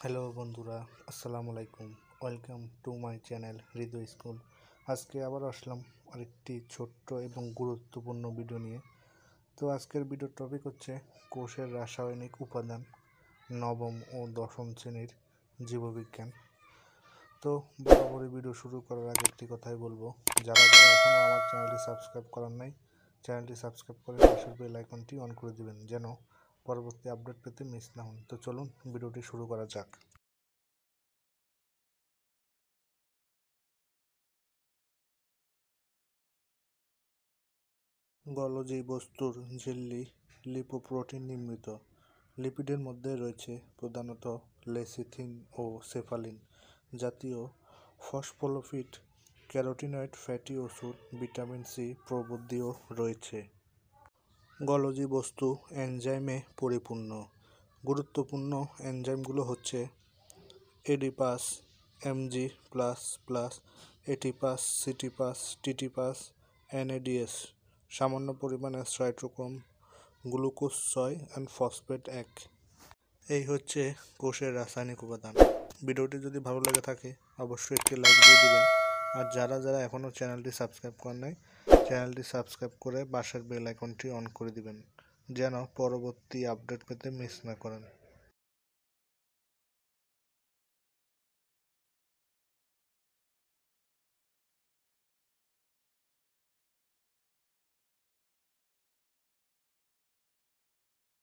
Hello বন্ধুরা, আসসালামু আলাইকুম। Welcome to my channel Hriday school. আজকে আবার আসলাম আরেকটি ছোট্ট এবং গুরুত্বপূর্ণ ভিডিও নিয়ে। তো আজকের ভিডিওর টপিক হচ্ছে কোষের রাসায়নিক উপাদান, নবম ও দশম শ্রেণীর জীববিজ্ঞান। তো বরাবরই ভিডিও শুরু করার আগে একটি কথাই বলবো, যারা এখনও আমার চ্যানেলটি সাবস্ক্রাইব করার নাই, চ্যানেলটি সাবস্ক্রাইব করে পাশের বেল আইকনটি অন করে দিবেন, যেন পরবর্তী আপডেট পেতে মিস না হন। তো চলুন ভিডিওটি শুরু করা যাক। গলজি বস্তুর ঝিল্লি লিপোপ্রোটিন নির্মিত। লিপিডের মধ্যে রয়েছে প্রধানত লেসিথিন ও সেফালিন জাতীয় phospholipid, carotenoid, fatty acid, vitamin C প্রভৃতিও রয়েছে। গলজি বস্তু এনজাইমে পরিপূর্ণ। গুরুত্বপূর্ণ এনজাইমগুলো হচ্ছে ADPase, Mg plus plus, ATPase, CTPase, TTPase, NADS, সামান্য পরিমাণে সাইটোক্রোম, গ্লুকোজ 6 অ্যান্ড ফসফেট 1। এই হচ্ছে কোষের রাসায়নিক উপাদান। ভিডিওটি যদি ভালো লেগে থাকে অবশ্যই একটি লাইক দিয়ে দিবেন। আর যারা এখনও চ্যানেলটি সাবস্ক্রাইব করেন নাই, চ্যানেলটি সাবস্ক্রাইব করে পাশের বেল আইকনটি অন করে দিবেন, যেন পরবর্তী আপডেট পেতে মিস না করেন।